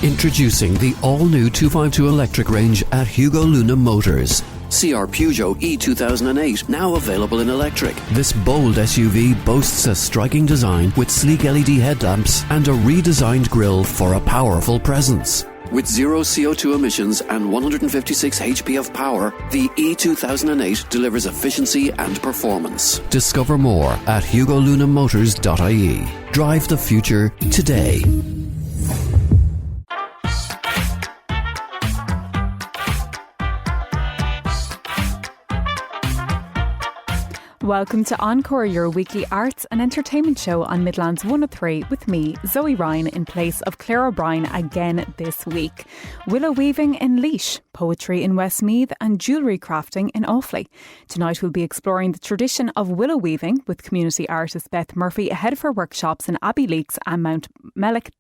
Introducing the all-new 252 electric range at Hugo Luna Motors. See our Peugeot E2008, now available in electric. This bold SUV boasts a striking design with sleek LED headlamps and a redesigned grille for a powerful presence. With zero CO2 emissions and 156 HP of power, the E2008 delivers efficiency and performance. Discover more at hugolunamotors.ie. Drive the future today. Welcome to Encore, your weekly arts and entertainment show on Midlands 103 with me, Zoe Ryan, in place of Claire O'Brien again this week. Willow weaving in Laois, poetry in Westmeath and jewellery crafting in Offaly. Tonight we'll be exploring the tradition of willow weaving with community artist Beth Murphy ahead of her workshops in Abbeyleix and Mounthmellick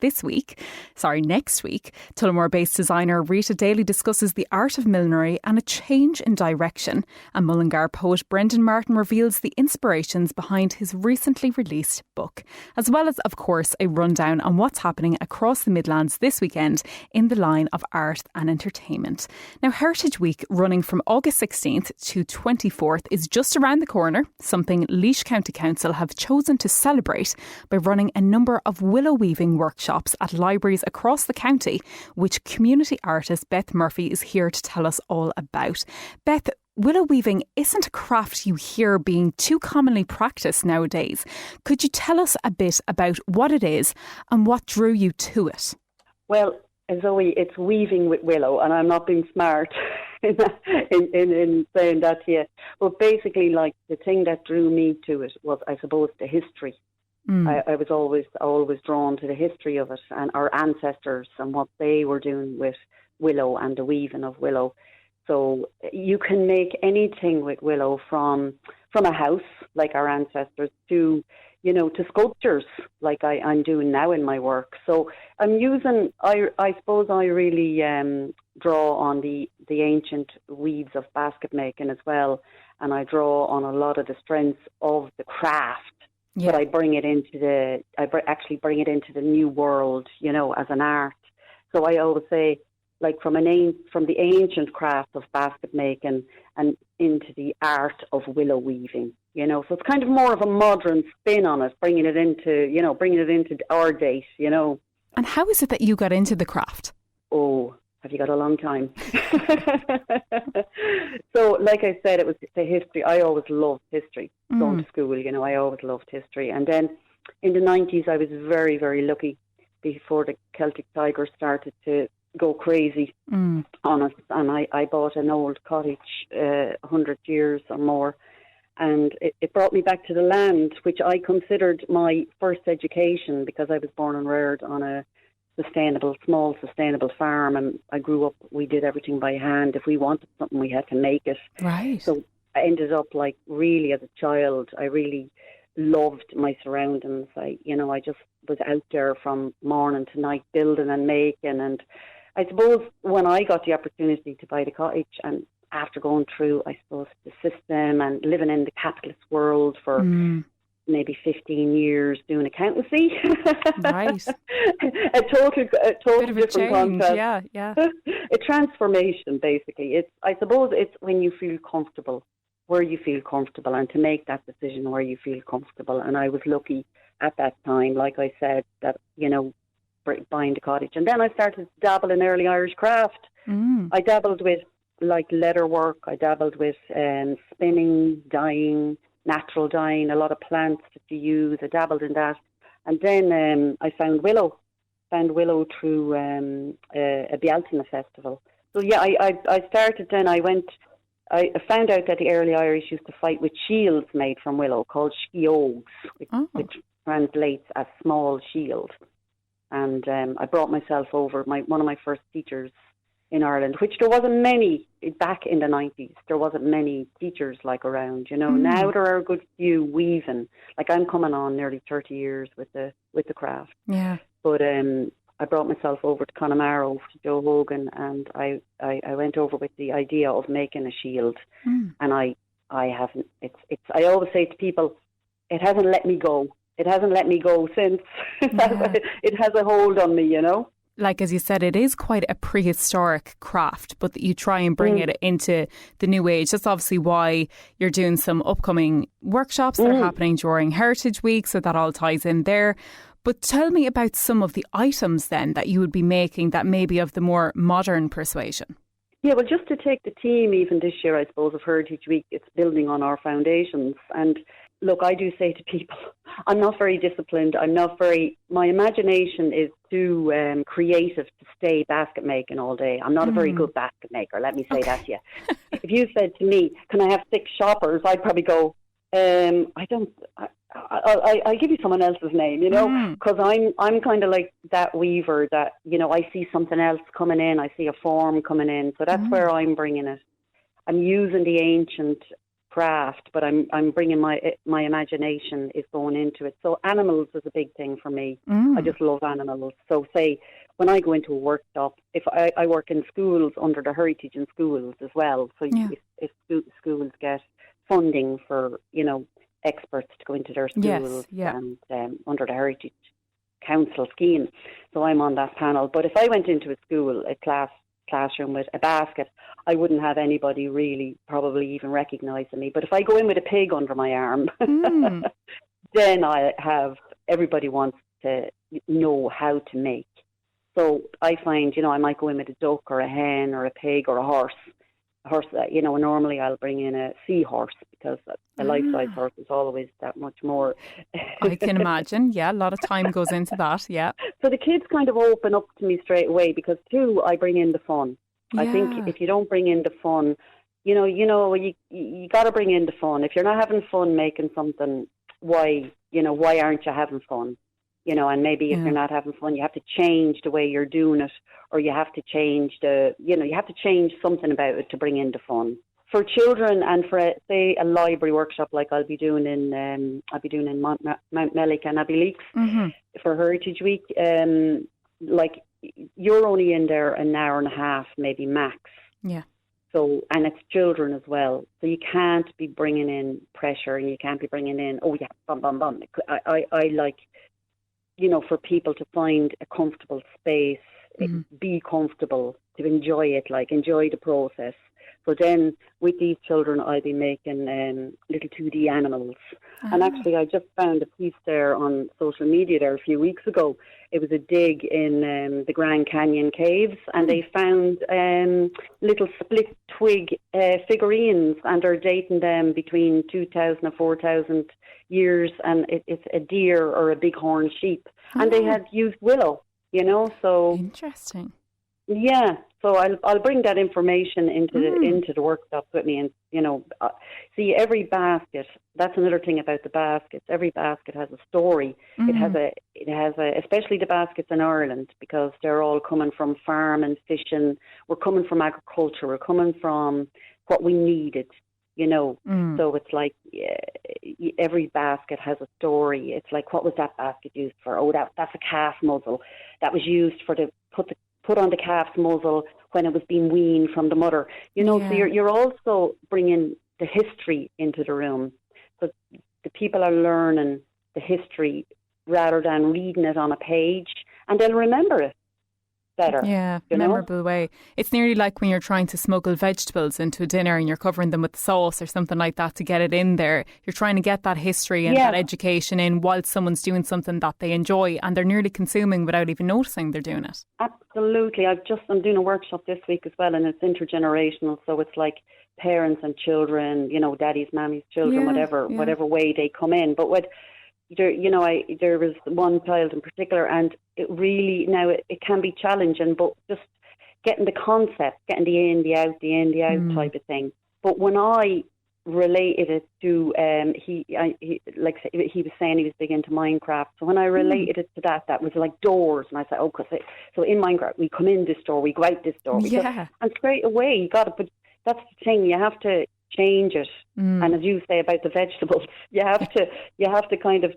next week. Tullamore-based designer Rita Daly discusses the art of millinery and a change in direction. And Mullingar poet Brendan Martin reveals the inspirations behind his recently released book, as well as, of course, a rundown on what's happening across the Midlands this weekend in the line of art and entertainment. Now, Heritage Week, running from August 16th to 24th, is just around the corner, something Laois County Council have chosen to celebrate by running a number of willow weaving workshops at libraries across the county, which community artist Beth Murphy is here to tell us all about. Beth, willow weaving isn't a craft you hear being too commonly practiced nowadays. Could you tell us a bit about what it is and what drew you to it? Well, Zoe, it's weaving with willow, and I'm not being smart in saying that to you. But basically, like, the thing that drew me to it was, I suppose, the history. I was always drawn to the history of it and our ancestors and what they were doing with willow and the weaving of willow. So you can make anything with willow, from a house like our ancestors to sculptures like I'm doing now in my work. So I'm using, I suppose I really draw on the ancient weaves of basket making as well, and I draw on a lot of the strengths of the craft. Yeah. But I bring it into actually bring it into the new world, as an art. So I always say, like, from the ancient craft of basket making and into the art of willow weaving, So it's kind of more of a modern spin on it, bringing it into our date, And how is it that you got into the craft? Oh, have you got a long time? So, like I said, it was the history. I always loved history. Going to school, I always loved history. And then in the 90s, I was very, very lucky before the Celtic Tiger started to go crazy on us, and I bought an old cottage, 100 years or more, and it brought me back to the land, which I considered my first education, because I was born and reared on a small sustainable farm, and I grew up, we did everything by hand. If we wanted something, we had to make it. Right. So I ended up, like, really, as a child, I really loved my surroundings. I just was out there from morning to night building and making. And I suppose when I got the opportunity to buy the cottage, and after going through, I suppose, the system and living in the capitalist world for maybe 15 years doing accountancy. Right. a total different concept. Yeah. A transformation, basically. I suppose it's when you feel comfortable, where you feel comfortable, and to make that decision where you feel comfortable. And I was lucky at that time, like I said, that, buying the cottage. And then I started to dabble in early Irish craft. I dabbled with, like, leather work. I dabbled with spinning, dyeing, natural dyeing, a lot of plants that you use. I dabbled in that. And then I found willow through a Abbeyleix festival. So yeah, I started then. I found out that the early Irish used to fight with shields made from willow called scioges, which translates as small shield. And I brought myself over, one of my first teachers in Ireland, which there wasn't many back in the 90s. There wasn't many teachers like around, Now there are a good few weaving. Like, I'm coming on nearly 30 years with the craft. Yeah. But I brought myself over to Connemara, to Joe Hogan, and I went over with the idea of making a shield. And I haven't. I always say to people, it hasn't let me go. It hasn't let me go since. It has a hold on me, like, as you said, it is quite a prehistoric craft, but that you try and bring it into the new age. That's obviously why you're doing some upcoming workshops that are happening during Heritage Week, so that all ties in there. But tell me about some of the items then that you would be making that may be of the more modern persuasion. Yeah, well, just to take the theme even this year, I suppose, of Heritage Week, it's building on our foundations. And look, I do say to people, I'm not very disciplined. My imagination is too creative to stay basket making all day. I'm not a very good basket maker, let me say that to you. If you said to me, can I have 6 shoppers? I'd probably go, I'll give you someone else's name, because I'm kind of like that weaver that, I see something else coming in, I see a form coming in. So that's where I'm bringing it. I'm using the ancient craft, but I'm bringing my imagination is going into it. So animals is a big thing for me. I just love animals. So say when I go into a workshop, if I work in schools under the Heritage in Schools as well. So if schools get funding for, experts to go into their schools and under the Heritage Council scheme. So I'm on that panel. But if I went into a school, a classroom with a basket, I wouldn't have anybody really probably even recognising me. But if I go in with a pig under my arm, then I have, everybody wants to know how to make. So I find, I might go in with a duck or a hen or a pig or a horse. Normally I'll bring in a seahorse because a life-size horse is always that much more. I can imagine. Yeah, a lot of time goes into that. Yeah. So the kids kind of open up to me straight away because too, I bring in the fun. Yeah. I think if you don't bring in the fun, you got to bring in the fun. If you're not having fun making something, why aren't you having fun? And maybe if you're not having fun, you have to change the way you're doing it, or you have to change you have to change something about it to bring in the fun. For children and for, say, a library workshop like I'll be doing in Mounthmellick and Abbeyleix for Heritage Week, like you're only in there an hour and a half, maybe max. Yeah. So, and it's children as well. So you can't be bringing in pressure and you can't be bringing in, bum, bum, bum. I like, for people to find a comfortable space, be comfortable, to enjoy it, like enjoy the process. So then with these children, I'll be making little 2D animals. And actually, I just found a piece there on social media there a few weeks ago. It was a dig in the Grand Canyon caves, and they found little split twig figurines, and they're dating them between 2,000 and 4,000 years, and it's a deer or a bighorn sheep. And they had used willow, so... Interesting. Yeah, so I'll bring that information into the workshops with me, and see, every basket. That's another thing about the baskets. Every basket has a story. It has a, especially the baskets in Ireland, because they're all coming from farm and fishing. We're coming from agriculture. We're coming from what we needed. So it's like every basket has a story. It's like, what was that basket used for? Oh, that's a calf muzzle that was used for put on the calf's muzzle when it was being weaned from the mother. So you're also bringing the history into the room. So the people are learning the history rather than reading it on a page, and they'll remember it better. Yeah, memorable way. It's nearly like when you're trying to smuggle vegetables into a dinner and you're covering them with sauce or something like that to get it in there. You're trying to get that history and that education in while someone's doing something that they enjoy, and they're nearly consuming without even noticing they're doing it. Absolutely. I'm doing a workshop this week as well, and it's intergenerational. So it's like parents and children, daddies, mammies, children, whatever way they come in. But there was one child in particular, and it really, now it can be challenging, but just getting the concept, getting the in, the out, type of thing. But when I related it to, he was saying he was big into Minecraft. So when I related it to that was like doors, and I said, so in Minecraft we come in this door, we go out this door, and straight away you got to. But that's the thing, you have to change it. And as you say about the vegetables, you have to kind of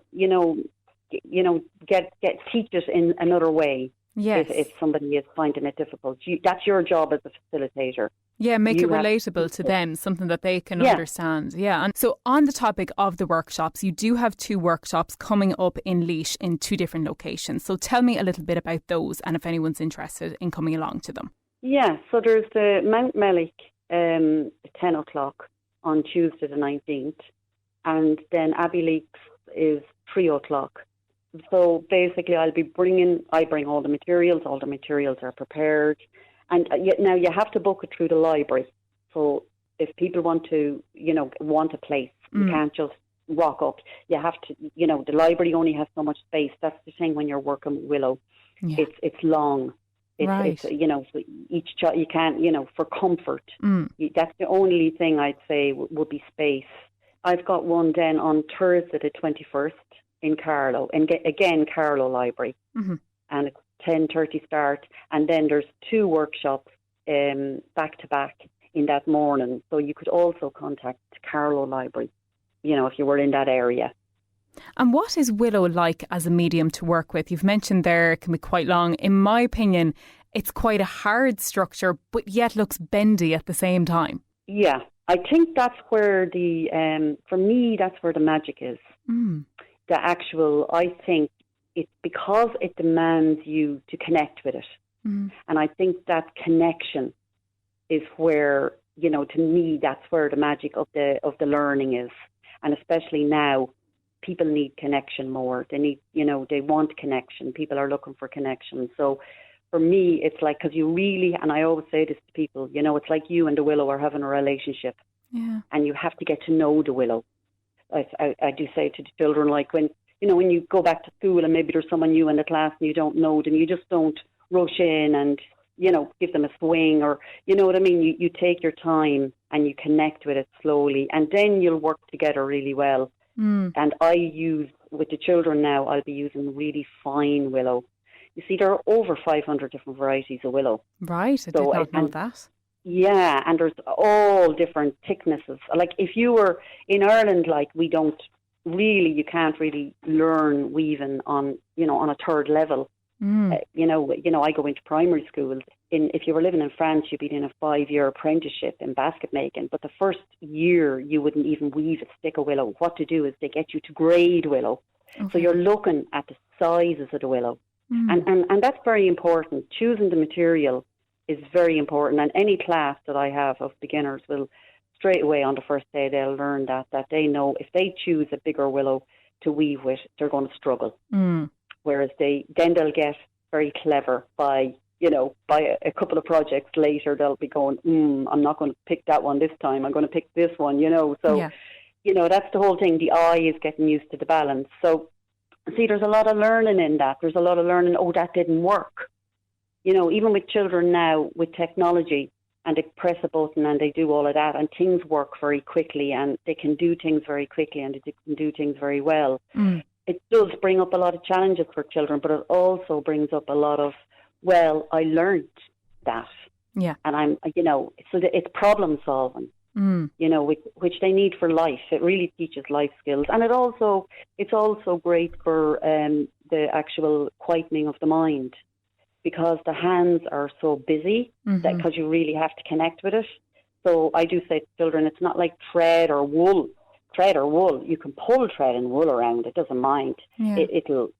teach it in another way. Yes. If somebody is finding it difficult, that's your job as a facilitator. Yeah, make it You have relatable to them, something that they can understand. Yeah. And so on the topic of the workshops, you do have 2 workshops coming up in Laois in 2 different locations. So tell me a little bit about those and if anyone's interested in coming along to them. Yeah, so there's the Mounthmellick at 10 o'clock on Tuesday the 19th, and then Abbeyleix is 3 o'clock. So basically I bring all the materials are prepared. And now you have to book it through the library. So if people want to, want a place, you can't just rock up. You have to, the library only has so much space. That's the thing when you're working with Willow. Yeah. It's long. It's so each child, you can't, for comfort. That's the only thing I'd say would be space. I've got one then on Thursday the 21st in Carlow, and again, Carlow Library. Mm-hmm. And it's 10:30 start, and then there's 2 workshops back to back in that morning. So you could also contact Carlow Library, if you were in that area. And what is Willow like as a medium to work with? You've mentioned there it can be quite long. In my opinion, it's quite a hard structure, but yet looks bendy at the same time. Yeah, I think that's where for me, that's where the magic is. The actual, I think, it's because it demands you to connect with it. And I think that connection is where, to me, that's where the magic of the learning is. And especially now, people need connection more. They need, they want connection. People are looking for connection. So for me, it's like, because you really, and I always say this to people, it's like you and the Willow are having a relationship. Yeah. And you have to get to know the Willow. I do say to the children, like when you go back to school and maybe there's someone new in the class and you don't know them, you just don't rush in and, give them a swing or, you know what I mean? You take your time and you connect with it slowly, and then you'll work together really well. And I use, with the children now, I'll be using really fine willow. You see, there are over 500 different varieties of willow. Right, I did not know that. Yeah, and there's all different thicknesses. Like if you were in Ireland, like you can't really learn weaving on a 3rd level. I go into primary schools. If you were living in France, you'd be in a 5-year apprenticeship in basket making. But the first year, you wouldn't even weave a stick of willow. What to do is they get you to grade willow. Okay. So you're looking at the sizes of the willow. And that's very important. Choosing the material is very important. And any class that I have of beginners will straight away on the first day, they'll learn that they know if they choose a bigger willow to weave with, they're going to struggle. Whereas they'll get very clever by a couple of projects later, they'll be going, I'm not going to pick that one this time. I'm going to pick this one, So, that's the whole thing. The eye is getting used to the balance. So, see, there's a lot of learning in that. There's a lot of learning, that didn't work. Even with children now, with technology, and they press a button and they do all of that, and things work very quickly, and they can do things very quickly, and they can do things very well. It does bring up a lot of challenges for children, but it also brings up a lot of, I learned that. Yeah. And so it's problem solving, which they need for life. It really teaches life skills. And it's also great for the actual quietening of the mind, because the hands are so busy that because you really have to connect with it. So I do say to children, it's not like thread or wool. You can pull thread and wool around. It doesn't mind. Yeah. It'll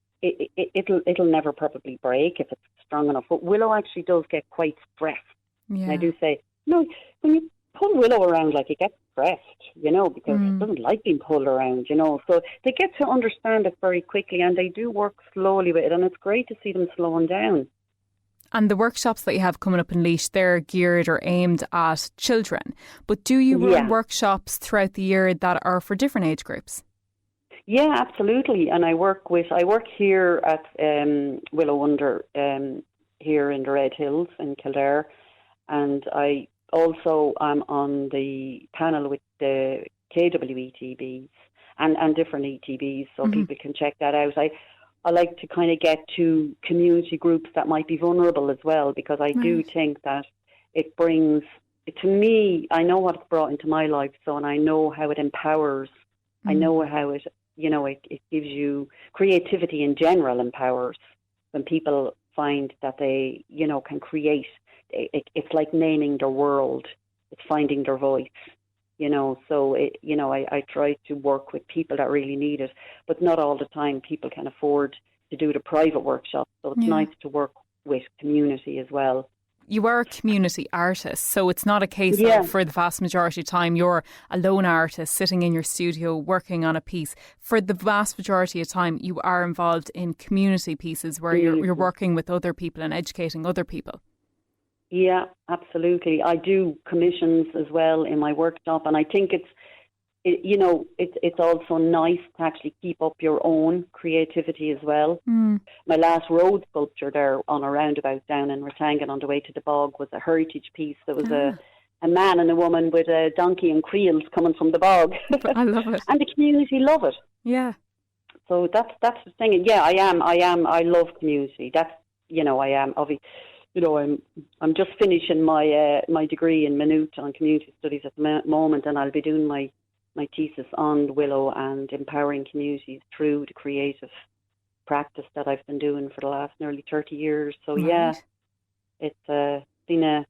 never probably break if it's strong enough. But willow actually does get quite stressed. Yeah. And I do say, when you pull willow around, like it gets stressed, because it doesn't like being pulled around, So they get to understand it very quickly, and they do work slowly with it, and it's great to see them slowing down. And the workshops that you have coming up in Laois, they're geared or aimed at children. But do you run workshops throughout the year that are for different age groups? Yeah, absolutely. And I work here at Willow Under here in the Red Hills in Kildare, and I also am on the panel with the KWETBs and different ETBs, so people can check that out. I like to kind of get to community groups that might be vulnerable as well, because I do think that it brings, to me, I know what it's brought into my life, and I know how it empowers. I know how it, it gives you creativity in general, empowers when people find that they, can create. It's like naming their world. it's finding their voice. So I try to work with people that really need it, but not all the time people can afford to do the private workshop. So it's nice to work with community as well. You are a community artist, so it's not a case of, for the vast majority of time, you're a lone artist sitting in your studio working on a piece. For the vast majority of time, you are involved in community pieces where you're working with other people and educating other people. Yeah, absolutely. I do commissions as well in my workshop, and I think it's also nice to actually keep up your own creativity as well. My last road sculpture there on a roundabout down in Ratangan on the way to the bog was a heritage piece. There was a man and a woman with a donkey and creels coming from the bog. I love it. And the community love it. Yeah. So that's the thing. And yeah, I love community. That's, I am obviously. I'm just finishing my degree in Maynooth on community studies at the moment, and I'll be doing my thesis on Willow and empowering communities through the creative practice that I've been doing for the last nearly 30 years. So it's been a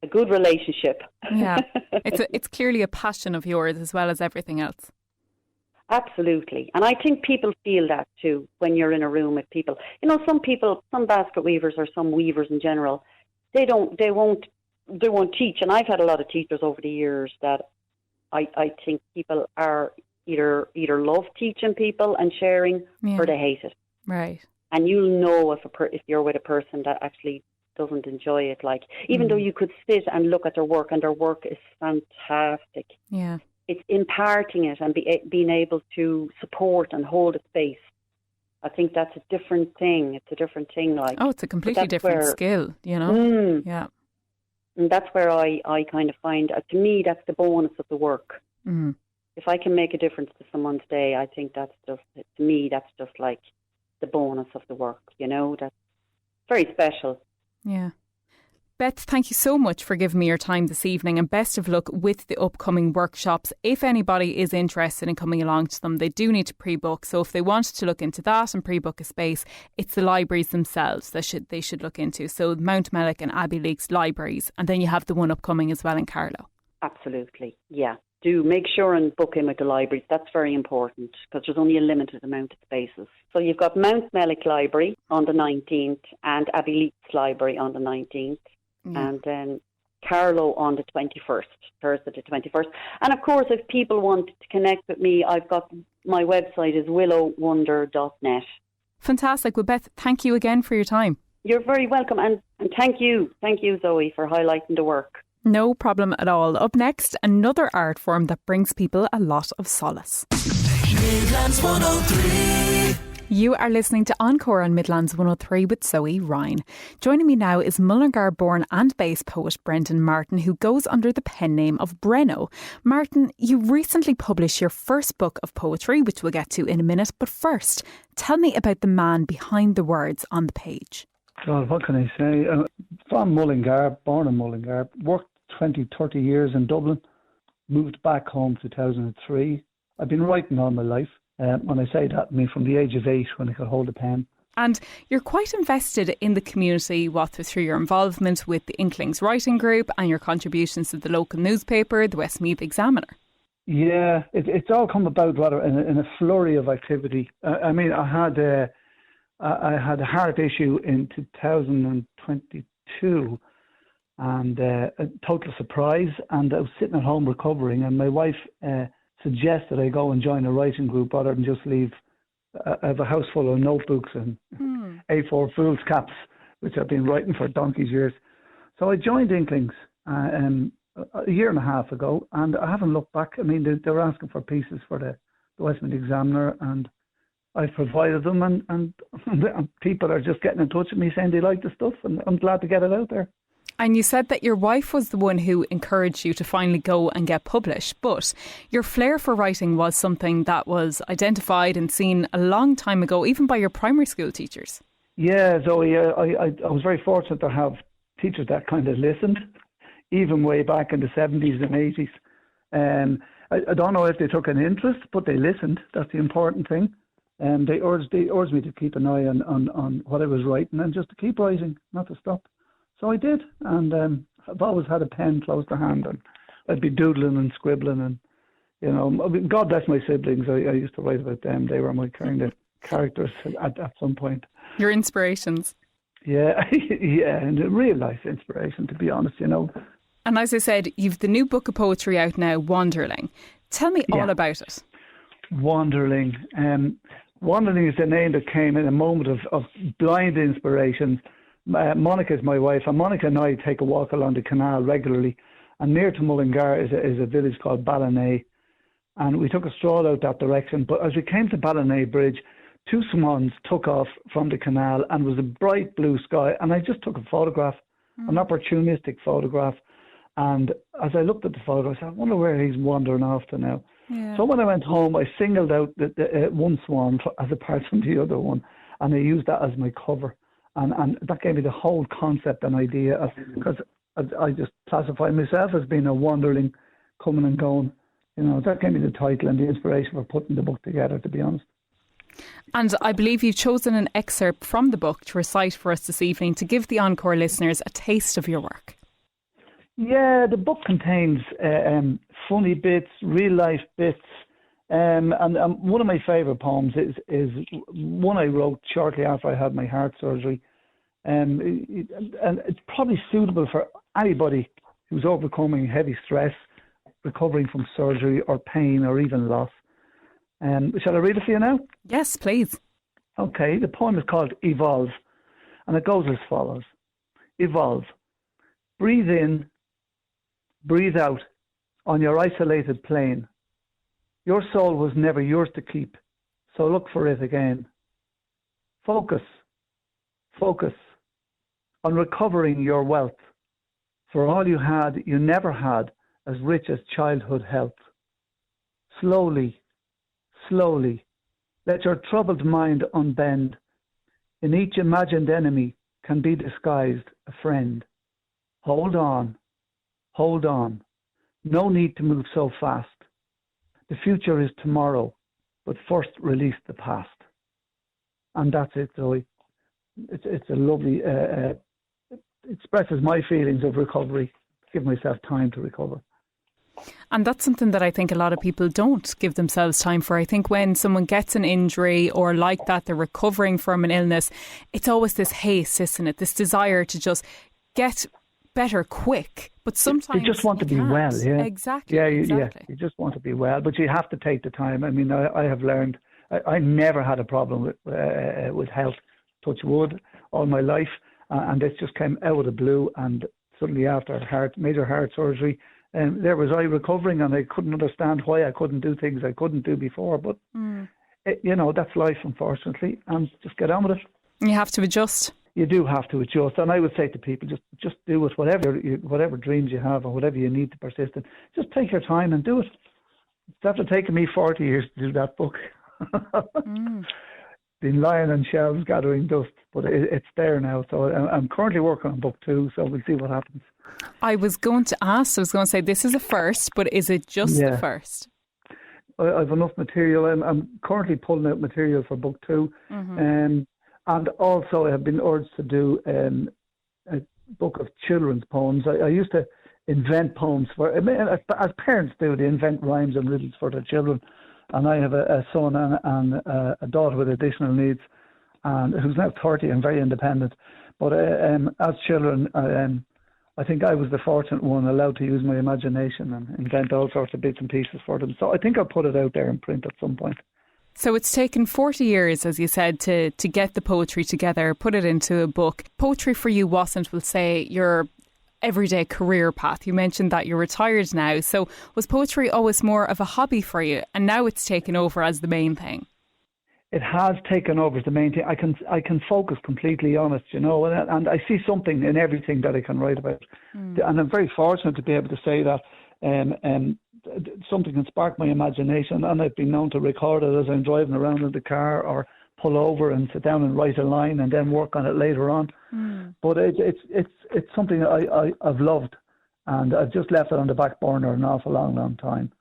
good relationship. Yeah, it's clearly a passion of yours as well as everything else. Absolutely. And I think people feel that too when you're in a room with people. Some basket weavers or some weavers in general, they won't teach. And I've had a lot of teachers over the years that I think people are either love teaching people and sharing or they hate it. Right. And you'll know if you're with a person that actually doesn't enjoy it. Like, even though you could sit and look at their work and their work is fantastic. Yeah. It's imparting it and being able to support and hold a space. I think that's a different thing. It's a different thing. It's a completely different skill, Yeah. And that's where I kind of find, to me, that's the bonus of the work. If I can make a difference to someone's day, I think that's just like the bonus of the work, that's very special. Yeah. Beth, thank you so much for giving me your time this evening, and best of luck with the upcoming workshops. If anybody is interested in coming along to them, they do need to pre-book. So if they wanted to look into that and pre-book a space, it's the libraries themselves that they should look into. So Mounthmellick and Abbeyleix libraries, and then you have the one upcoming as well in Carlow. Absolutely, yeah. Do make sure and book in with the libraries. That's very important because there's only a limited amount of spaces. So you've got Mounthmellick Library on the 19th and Abbeyleix Library on the 19th. And then Carlow on the 21st, Thursday the 21st. And of course, if people want to connect with me, I've got my website is willowwonder.net. Fantastic. Well, Beth, thank you again for your time. You're very welcome. And thank you, Zoe, for highlighting the work. No problem at all. Up next, another art form that brings people a lot of solace. Midlands 103. You are listening to Encore on Midlands 103 with Zoe Ryan. Joining me now is Mullingar-born and based poet Brendan Martin, who goes under the pen name of Brenno. Martin, you recently published your first book of poetry, which we'll get to in a minute. But first, tell me about the man behind the words on the page. God, what can I say? From Mullingar, born in Mullingar, worked 20-30 years in Dublin, moved back home 2003. I've been writing all my life. When I say that, I mean from the age of 8 when I could hold a pen. And you're quite invested in the community, through your involvement with the Inklings writing group and your contributions to the local newspaper, the Westmeath Examiner. Yeah, it's all come about rather in a flurry of activity. I had a heart issue in 2022 and a total surprise, and I was sitting at home recovering, and my wife suggested I go and join a writing group rather than just leave. I have a house full of notebooks and A4 fool's caps, which I've been writing for donkey's years. So I joined Inklings a year and a half ago, and I haven't looked back. I mean, they were asking for pieces for the Westmeath Examiner, and I've provided them, and people are just getting in touch with me saying they like the stuff, and I'm glad to get it out there. And you said that your wife was the one who encouraged you to finally go and get published, but your flair for writing was something that was identified and seen a long time ago, even by your primary school teachers. Yeah, Zoe, I was very fortunate to have teachers that kind of listened, even way back in the 70s and 80s. I don't know if they took an interest, but they listened. That's the important thing. And they urged me to keep an eye on what I was writing and just to keep writing, not to stop. So I did, and I've always had a pen close to hand, and I'd be doodling and scribbling, and God bless my siblings. I used to write about them. They were my kind of characters at some point. Your inspirations. Yeah, yeah, and a real life inspiration, to be honest, And as I said, you've the new book of poetry out now, Wanderling. Tell me all about it. Wanderling. Wanderling is the name that came in a moment of blind inspiration. Monica is my wife, and Monica and I take a walk along the canal regularly. And near to Mullingar is a village called Abbeyleix. And we took a stroll out that direction. But as we came to Abbeyleix Bridge, 2 swans took off from the canal, and it was a bright blue sky. And I just took a photograph, an opportunistic photograph. And as I looked at the photo, I said, I wonder where he's wandering off to now. Yeah. So when I went home, I singled out the one swan as apart from the other one, and I used that as my cover. And that gave me the whole concept and idea, because I just classify myself as being a wanderling, coming and going. That gave me the title and the inspiration for putting the book together, to be honest. And I believe you've chosen an excerpt from the book to recite for us this evening to give the Encore listeners a taste of your work. Yeah, the book contains funny bits, real life bits, and one of my favourite poems is one I wrote shortly after I had my heart surgery, and it's probably suitable for anybody who's overcoming heavy stress, recovering from surgery or pain or even loss. Shall I read it for you now? Yes, please. Okay, the poem is called Evolve, and it goes as follows. Evolve. Breathe in, breathe out on your isolated plane. Your soul was never yours to keep, so look for it again. Focus on recovering your wealth. For all you had, you never had as rich as childhood health. Slowly, let your troubled mind unbend. In each imagined enemy can be disguised a friend. Hold on. No need to move so fast. The future is tomorrow, but first release the past. And that's it, Zoe. It's a lovely, it expresses my feelings of recovery, give myself time to recover. And that's something that I think a lot of people don't give themselves time for. I think when someone gets an injury or like that, they're recovering from an illness, it's always this haste, isn't it? This desire to just get better quick. But sometimes you just want to be well, yeah. Exactly. Yeah, exactly. You just want to be well, but you have to take the time. I mean, I have learned, I never had a problem with health, touch wood, all my life, and this just came out of the blue, and suddenly after major heart surgery, there was I recovering, and I couldn't understand why I couldn't do things I couldn't do before, but that's life, unfortunately, and just get on with it. You have to adjust. You do have to adjust, and I would say to people, just do it, whatever dreams you have or whatever you need to persist in, just take your time and do it. It's after taking me 40 years to do that book. Been lying on shelves gathering dust, but it's there now. So I'm currently working on book 2, so we'll see what happens. I was going to say this is a first, but is it just the first? I've enough material. I'm currently pulling out material for book 2. And also I have been urged to do a book of children's poems. I used to invent poems as parents do, they invent rhymes and riddles for their children. And I have a son and a daughter with additional needs, and who's now 30 and very independent. But as children, I think I was the fortunate one allowed to use my imagination and invent all sorts of bits and pieces for them. So I think I'll put it out there in print at some point. So it's taken 40 years, as you said, to get the poetry together, put it into a book. Poetry for you wasn't, we'll say, your everyday career path. You mentioned that you're retired now. So was poetry always more of a hobby for you, and now it's taken over as the main thing? It has taken over as the main thing. I can focus completely on it, and I see something in everything that I can write about. And I'm very fortunate to be able to say that something can spark my imagination, and I've been known to record it as I'm driving around in the car, or pull over and sit down and write a line and then work on it later on. But it's something I've loved, and I've just left it on the back burner an awful long time.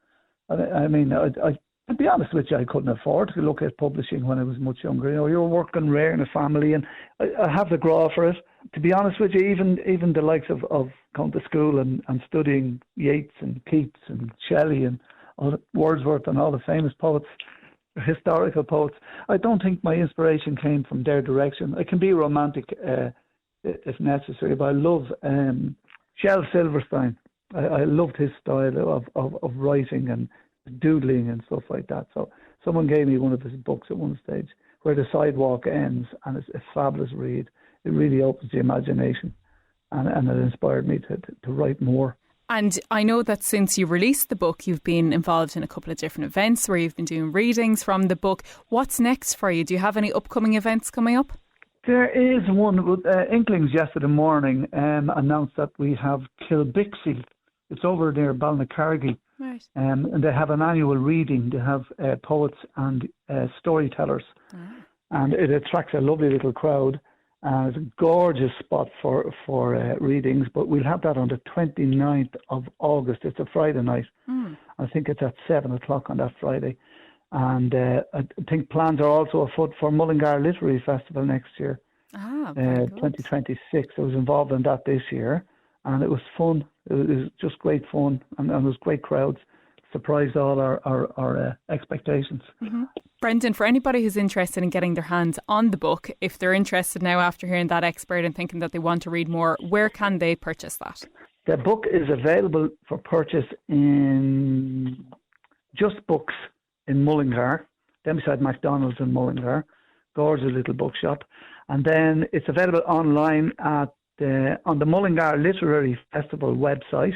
I mean, to be honest with you, I couldn't afford to look at publishing when I was much younger. You're working rare in a family, and I have the graw for it, to be honest with you, even the likes of going to school and studying Yeats and Keats and Shelley and Wordsworth and all the famous poets, historical poets, I don't think my inspiration came from their direction. It can be romantic if necessary, but I love Shel Silverstein. I loved his style of writing and doodling and stuff like that. So someone gave me one of his books at one stage, Where the Sidewalk Ends, and it's a fabulous read. It really opens the imagination, and it inspired me to write more. And I know that since you released the book, you've been involved in a couple of different events where you've been doing readings from the book. What's next for you? Do you have any upcoming events coming up? There is one. Inklings yesterday morning announced that we have Kilbixie. It's over near Balnacargy. Right. And they have an annual reading. They have poets and storytellers. And it attracts a lovely little crowd. It's a gorgeous spot for readings, but we'll have that on the 29th of August. It's a Friday night. I think it's at 7 o'clock on that Friday. And I think plans are also afoot for Mullingar Literary Festival next year, 2026. I was involved in that this year, and it was fun. It was just great fun, and it was great crowds. Surprised all our expectations. Mm-hmm. Brendan, for anybody who's interested in getting their hands on the book, if they're interested now after hearing that expert and thinking that they want to read more, where can they purchase that? The book is available for purchase in Just Books in Mullingar, then beside McDonald's in Mullingar, gorgeous little bookshop. And then it's available online on the Mullingar Literary Festival website.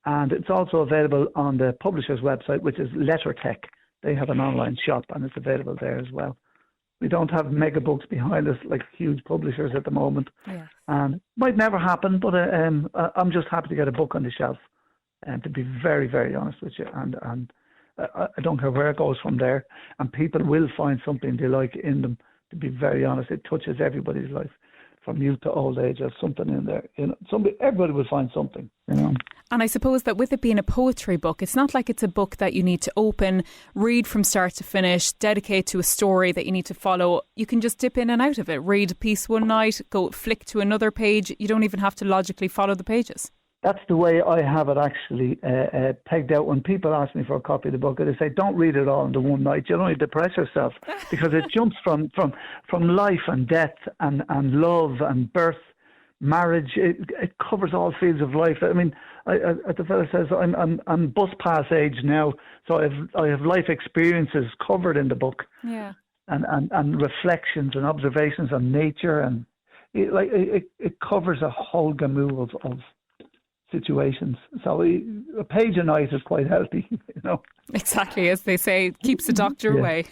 And it's also available on the publisher's website, which is Lettertech. They have an online shop, and it's available there as well. We don't have mega books behind us like huge publishers at the moment. Yes. And might never happen, but I'm just happy to get a book on the shelf, and to be very, very honest with you. And I don't care where it goes from there. And people will find something they like in them. To be very honest, it touches everybody's life, from youth to old age. There's something in there. Everybody will find something, you know. And I suppose that with it being a poetry book, it's not like it's a book that you need to open, read from start to finish, dedicate to a story that you need to follow. You can just dip in and out of it, read a piece one night, go flick to another page. You don't even have to logically follow the pages. That's the way I have it actually pegged out. When people ask me for a copy of the book, they say, don't read it all in the one night. You don't need to depress yourself, because it jumps from life and death and love and birth, marriage. It covers all fields of life. I mean, the fellow says, I'm bus pass age now, so I have life experiences covered in the book. Yeah. And reflections and observations on nature, and it covers a whole gamut of situations. So a page a night is quite healthy, you know. Exactly, as they say, keeps the doctor away.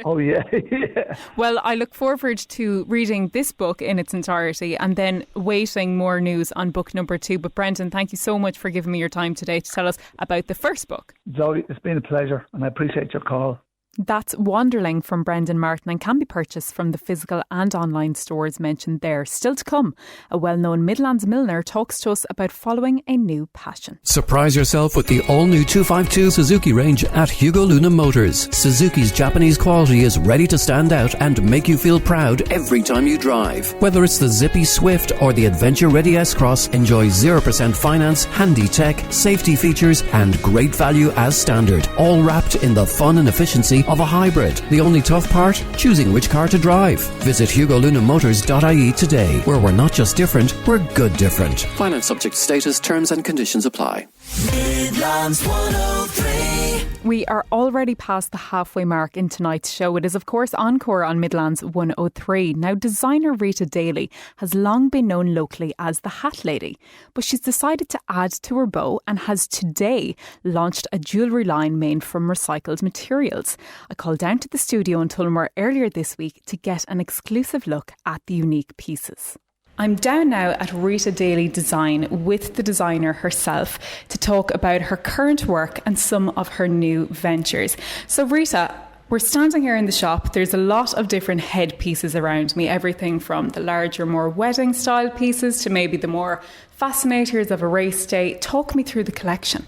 Oh, yeah. Yeah. Well, I look forward to reading this book in its entirety and then waiting more news on book number 2. But Brendan, thank you so much for giving me your time today to tell us about the first book. Zoe, it's been a pleasure, and I appreciate your call. That's Wanderling from Brendan Martin, and can be purchased from the physical and online stores mentioned there. Still to come, a well-known Midlands milliner talks to us about following a new passion. Surprise yourself with the all-new 252 Suzuki range at Hugo Luna Motors. Suzuki's Japanese quality is ready to stand out and make you feel proud every time you drive. Whether it's the zippy Swift or the adventure-ready S-Cross, enjoy 0% finance, handy tech, safety features and great value as standard. All wrapped in the fun and efficiency of a hybrid. The only tough part? Choosing which car to drive. Visit hugolunamotors.ie today, where we're not just different, we're good different. Finance subject status, terms and conditions apply. Midlands 103. We are already past the halfway mark in tonight's show. It is, of course, Encore on Midlands 103. Now, designer Rita Daly has long been known locally as the Hat Lady, but she's decided to add to her bow and has today launched a jewellery line made from recycled materials. I called down to the studio in Tullamore earlier this week to get an exclusive look at the unique pieces. I'm down now at Rita Daly Design with the designer herself to talk about her current work and some of her new ventures. So Rita, we're standing here in the shop. There's a lot of different headpieces around me, everything from the larger, more wedding style pieces to maybe the more fascinators of a race day. Talk me through the collection.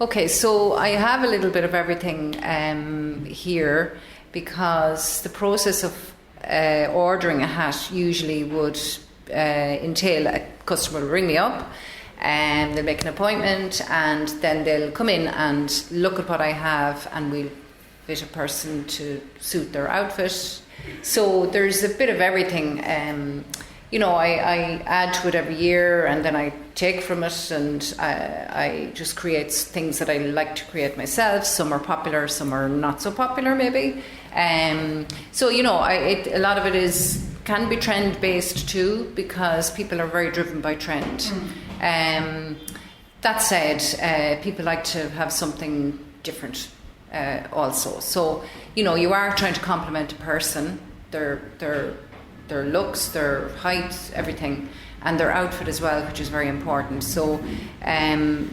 Okay, so I have a little bit of everything here, because the process of ordering a hat usually would entail a customer will ring me up and they'll make an appointment, and then they'll come in and look at what I have, and we'll fit a person to suit their outfit. So there's a bit of everything. I add to it every year, and then I take from it, and I just create things that I like to create myself. Some are popular, some are not so popular maybe. A lot of it can be trend based too, because people are very driven by trend. That said, people like to have something different also. So, you are trying to complement a person, their looks, their height, everything, and their outfit as well, which is very important. So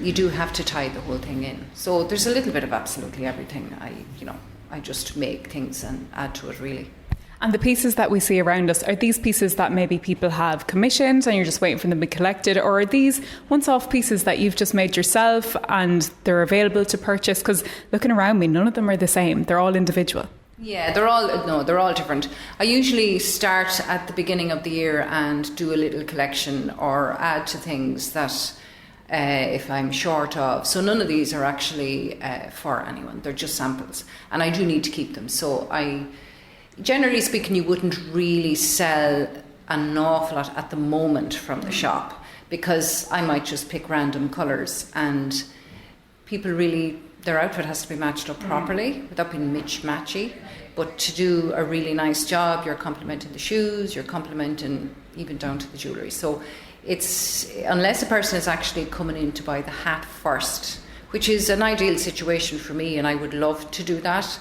you do have to tie the whole thing in. So there's a little bit of absolutely everything. I just make things and add to it, really. And the pieces that we see around us, are these pieces that maybe people have commissioned and you're just waiting for them to be collected, or are these once-off pieces that you've just made yourself and they're available to purchase? Because looking around me, none of them are the same. They're all individual. Yeah, they're all different. I usually start at the beginning of the year and do a little collection or add to things that if I'm short of. So none of these are actually for anyone. They're just samples, and I do need to keep them. So generally speaking, you wouldn't really sell an awful lot at the moment from the shop, because I might just pick random colours, and people really, their outfit has to be matched up properly without being matchy. But to do a really nice job, you're complementing the shoes, you're complementing even down to the jewellery. So it's, unless a person is actually coming in to buy the hat first, which is an ideal situation for me, and I would love to do that,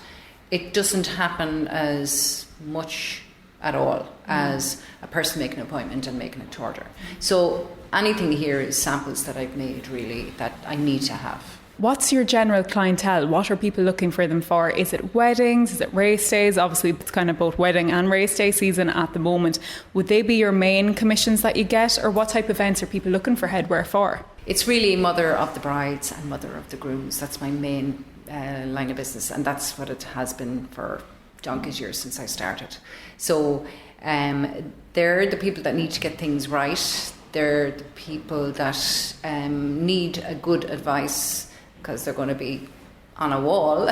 it doesn't happen as much at all as a person making an appointment and making it to order. So anything here is samples that I've made, really, that I need to have. What's your general clientele? What are people looking for them for? Is it weddings? Is it race days? Obviously, it's kind of both wedding and race day season at the moment. Would they be your main commissions that you get, or what type of events are people looking for headwear for? It's really mother of the brides and mother of the grooms. That's my main line of business, and that's what it has been for donkey's years since I started. So they're the people that need to get things right. They're the people that need a good advice, because they're going to be on a wall,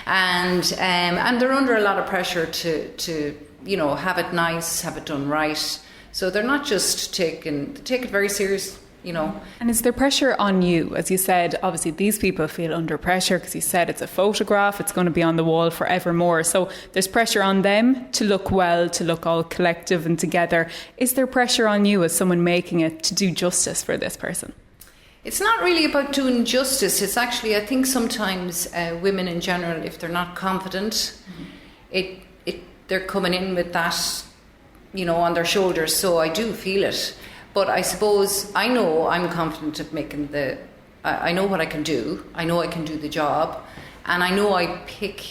and they're under a lot of pressure to have it nice, have it done right. So they're not just take it very serious. And is there pressure on you? As you said, obviously these people feel under pressure, because you said it's a photograph, it's going to be on the wall forevermore. So there's pressure on them to look well, to look all collective and together. Is there pressure on you as someone making it to do justice for this person? It's not really about doing justice. It's actually, I think sometimes women in general, if they're not confident, they're coming in with that, on their shoulders. So I do feel it. But I suppose I know I'm confident at making I know what I can do. I know I can do the job. And I know I pick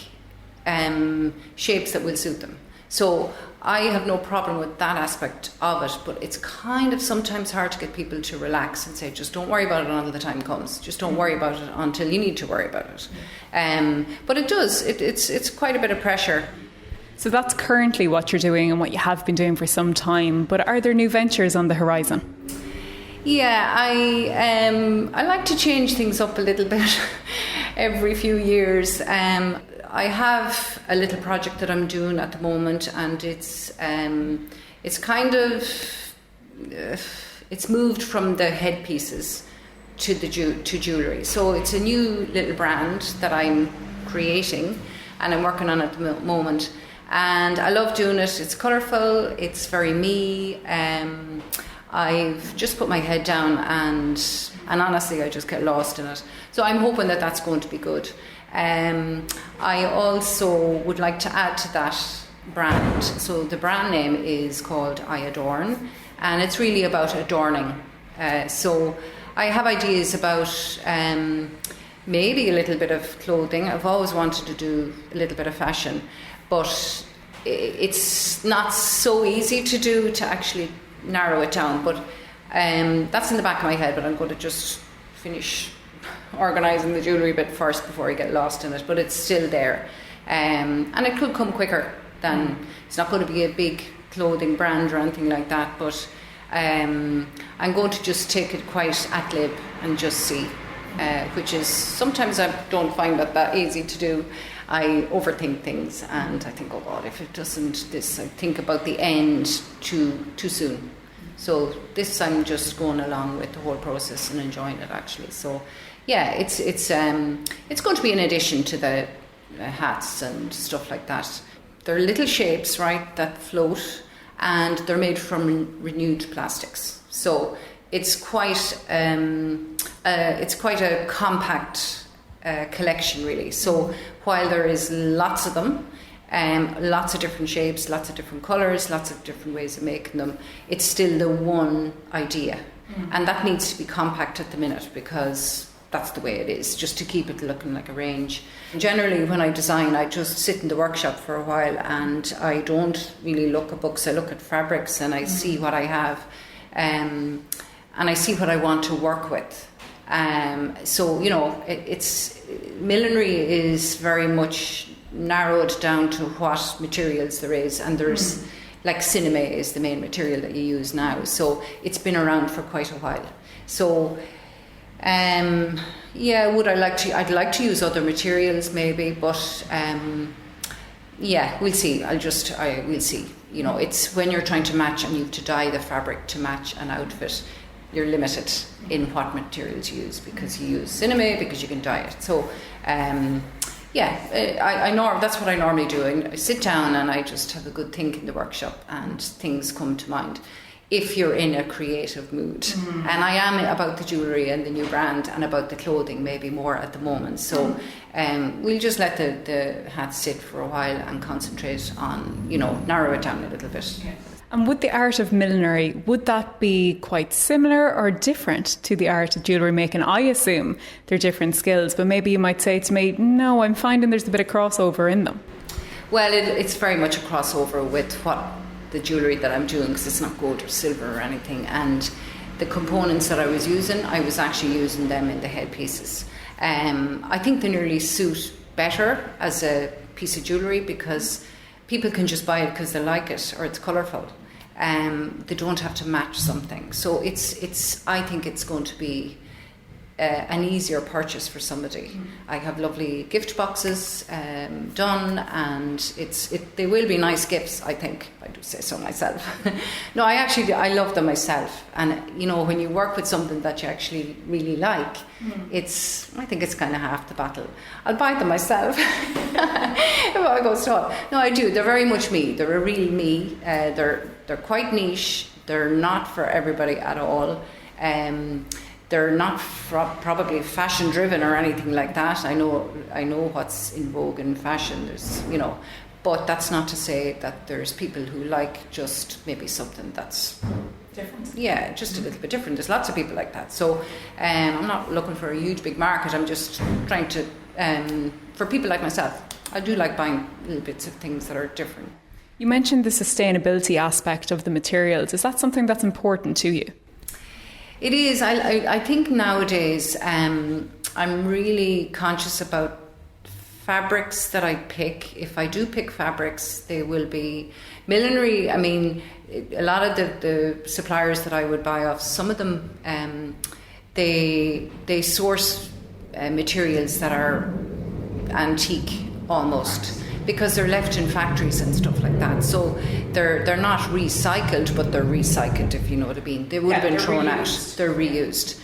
shapes that will suit them. So I have no problem with that aspect of it, but it's kind of sometimes hard to get people to relax and say, just don't worry about it until the time comes. Just don't worry about it until you need to worry about it. But it does. It's quite a bit of pressure. So that's currently what you're doing and what you have been doing for some time. But are there new ventures on the horizon? Yeah, I like to change things up a little bit every few years. I have a little project that I'm doing at the moment, and it's kind of it's moved from the headpieces to the jewellery. So it's a new little brand that I'm creating, and I'm working on at the moment. And I love doing it. It's colourful. It's very me. I've just put my head down, and honestly, I just get lost in it. So I'm hoping that that's going to be good. I also would like to add to that brand. So the brand name is called I Adorn, and it's really about adorning. So I have ideas about maybe a little bit of clothing. I've always wanted to do a little bit of fashion, but it's not so easy to do, to actually narrow it down. But that's in the back of my head, but I'm going to just finish organising the jewellery bit first before I get lost in it, but it's still there, and it could come quicker than, it's not going to be a big clothing brand or anything like that, but I'm going to just take it quite ad lib and just see, which is sometimes I don't find that easy to do. I overthink things and I think, oh God, if it doesn't this, I think about the end too soon. So this I'm just going along with the whole process and enjoying it actually. So yeah, it's going to be an addition to the hats and stuff like that. They're little shapes, right, that float, and they're made from renewed plastics. So it's quite a compact collection, really. So while there is lots of them, lots of different shapes, lots of different colours, lots of different ways of making them, it's still the one idea. And that needs to be compact at the minute because that's the way it is, just to keep it looking like a range. Generally, when I design, I just sit in the workshop for a while and I don't really look at books. I look at fabrics and I see what I have, and I see what I want to work with. So, you know, it's millinery is very much narrowed down to what materials there is, and there's like cinema is the main material that you use now. So it's been around for quite a while. So yeah, I'd like to use other materials maybe, but yeah, we'll see. We'll see. You know, it's when you're trying to match and you have to dye the fabric to match an outfit, you're limited in what materials you use because you use cinema, because you can dye it. So yeah, that's what I normally do. I sit down and I just have a good think in the workshop and things come to mind. If you're in a creative mood. And I am about the jewellery and the new brand and about the clothing maybe more at the moment. So we'll just let the hats sit for a while and concentrate on, you know, narrow it down a little bit. Yeah. And with the art of millinery, would that be quite similar or different to the art of jewellery making? I assume they're different skills, but maybe you might say to me, no, I'm finding there's a bit of crossover in them. Well, it's very much a crossover with what the jewellery that I'm doing, because it's not gold or silver or anything, and the components that I was actually using them in the headpieces. I think they nearly suit better as a piece of jewellery because people can just buy it because they like it or it's colourful. They don't have to match something, so I think it's going to be an easier purchase for somebody. I have lovely gift boxes done, and they will be nice gifts, I think. I do say so myself. No, I love them myself, and you know, when you work with something that you actually really like, I think it's kind of half the battle. I'll buy them myself if I go stall. No, I do. They're very much me. They're a real me. They're quite niche. They're not for everybody at all. They're not probably fashion driven or anything like that. I know what's in vogue in fashion. There's, you know, but that's not to say that there's people who like just maybe something that's different. Yeah, just a little bit different. There's lots of people like that. So I'm not looking for a huge big market. I'm just trying to, for people like myself, I do like buying little bits of things that are different. You mentioned the sustainability aspect of the materials. Is that something that's important to you? It is. I think nowadays I'm really conscious about fabrics that I pick. If I do pick fabrics, they will be millinery. I mean, a lot of the suppliers that I would buy off, some of them they source materials that are antique almost, because they're left in factories and stuff like that. So they're not recycled, but they're recycled, if you know what I mean. They would have been thrown out. They're reused.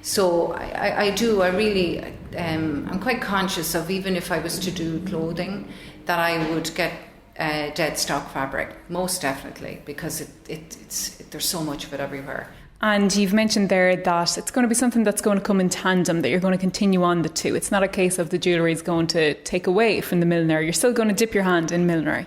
So I'm quite conscious of, even if I was to do clothing, that I would get dead stock fabric, most definitely, because there's so much of it everywhere. And you've mentioned there that it's going to be something that's going to come in tandem, that you're going to continue on the two. It's not a case of the jewellery is going to take away from the millinery. You're still going to dip your hand in millinery.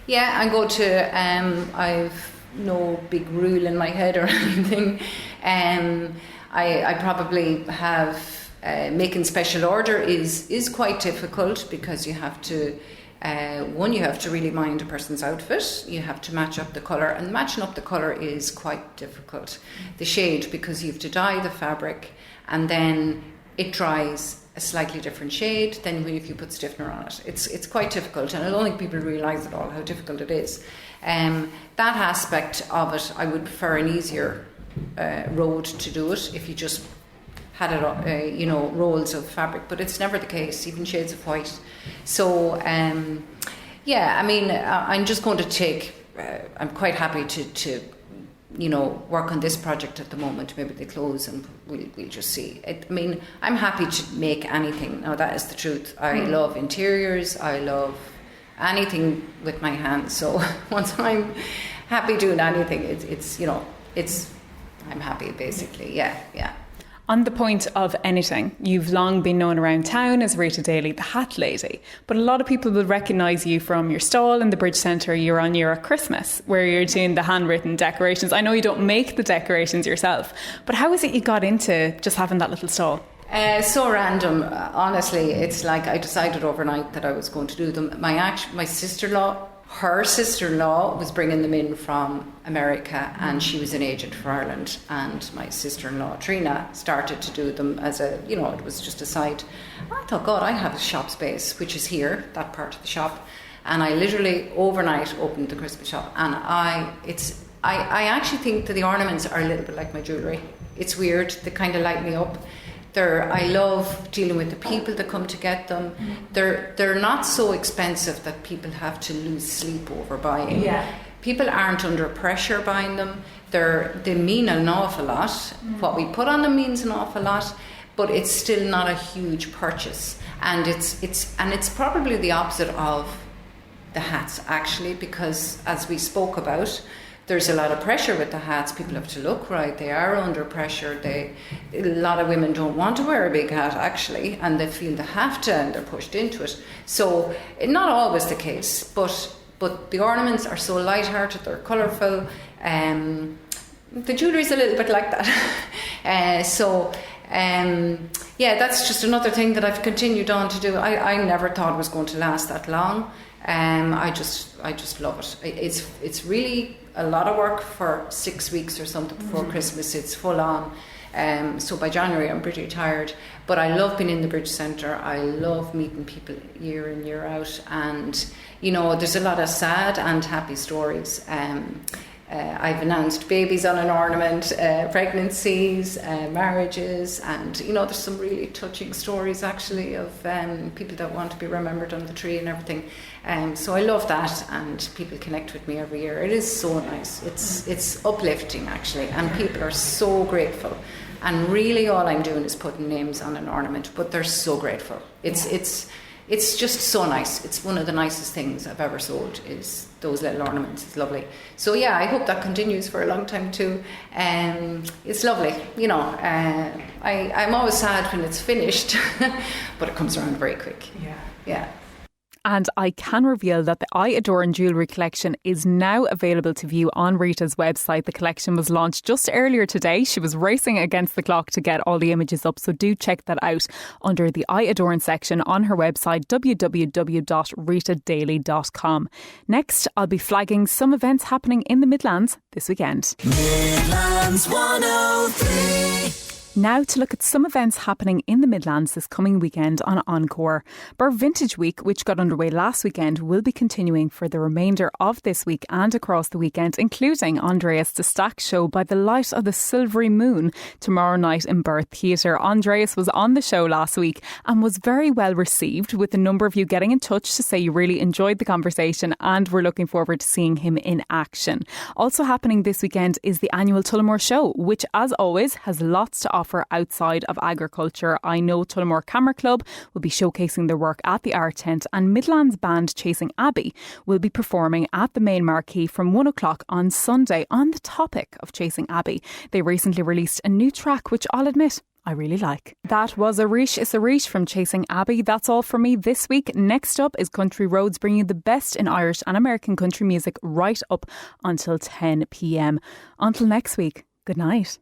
Yeah, I'm going to, I've no big rule in my head or anything. I probably have, making special order is quite difficult, because you have to, you have to really mind a person's outfit. You have to match up the colour, and matching up the colour is quite difficult. The shade, because you have to dye the fabric and then it dries a slightly different shade than if you put stiffener on it. It's quite difficult, and I don't think people realise at all how difficult it is. That aspect of it, I would prefer an easier road to do it if you just had it, rolls of fabric, but it's never the case, even shades of white. So, I'm just going to take, I'm quite happy to work on this project at the moment. Maybe they close and we'll just see. I'm happy to make anything. Now, that is the truth. I love interiors. I love anything with my hands. So once I'm happy doing anything, I'm happy, basically. Yeah. On the point of anything, you've long been known around town as Rita Daly, the hat lady, but a lot of people will recognise you from your stall in the Bridge Centre year on year at Christmas, where you're doing the handwritten decorations. I know you don't make the decorations yourself, but how is it you got into just having that little stall? So random, honestly. It's like I decided overnight that I was going to do them. My sister-in-law, her sister-in-law was bringing them in from America, and she was an agent for Ireland, and my sister-in-law Trina started to do them as it was just a side. I thought, God, I have a shop space, which is here, that part of the shop, and I literally overnight opened the Christmas shop, and I actually think that the ornaments are a little bit like my jewellery. It's weird, they kind of light me up. I love dealing with the people that come to get them. They're not so expensive that people have to lose sleep over buying. Yeah. People aren't under pressure buying them. They mean an awful lot. What we put on them means an awful lot, but it's still not a huge purchase. And it's probably the opposite of the hats, actually, because as we spoke about, there's a lot of pressure with the hats. People have to look right. They are under pressure. A lot of women don't want to wear a big hat, actually, and they feel they have to, and they're pushed into it. So, not always the case, but the ornaments are so light-hearted. They're colourful. The jewellery's a little bit like that. That's just another thing that I've continued on to do. I never thought it was going to last that long. I just love it. It's really a lot of work for 6 weeks or something before Christmas. It's full on. So by January I'm pretty tired, but I love being in the Bridge Centre. I love meeting people year in, year out, and there's a lot of sad and happy stories. I've announced babies on an ornament, pregnancies, marriages, and there's some really touching stories actually of people that want to be remembered on the tree and everything. So I love that, and people connect with me every year. It is so nice. It's uplifting actually, and people are so grateful. And really, all I'm doing is putting names on an ornament, but they're so grateful. It's just so nice. It's one of the nicest things I've ever sold, is those little ornaments. It's lovely. So yeah, I hope that continues for a long time too. It's lovely. I'm always sad when it's finished, but it comes around very quick. Yeah. And I can reveal that the I Adore in Jewellery collection is now available to view on Rita's website. The collection was launched just earlier today. She was racing against the clock to get all the images up, so do check that out under the I Adore section on her website, www.ritadaly.com. Next, I'll be flagging some events happening in the Midlands this weekend. Midlands 103. Now to look at some events happening in the Midlands this coming weekend on Encore. Burr Vintage Week, which got underway last weekend, will be continuing for the remainder of this week and across the weekend, including Andreas the Stack show by the light of the silvery moon tomorrow night in Burr Theatre. Andreas was on the show last week and was very well received, with a number of you getting in touch to say you really enjoyed the conversation and were looking forward to seeing him in action. Also happening this weekend is the annual Tullamore show, which as always has lots to offer outside of agriculture. I know Tullamore Camera Club will be showcasing their work at the Art Tent, and Midlands band Chasing Abbey will be performing at the main marquee from 1 o'clock on Sunday. On the topic of Chasing Abbey, they recently released a new track which I'll admit I really like. That was Arish is Arish from Chasing Abbey. That's all from me this week. Next up is Country Roads, bringing you the best in Irish and American country music right up until 10 p.m. Until next week, good night.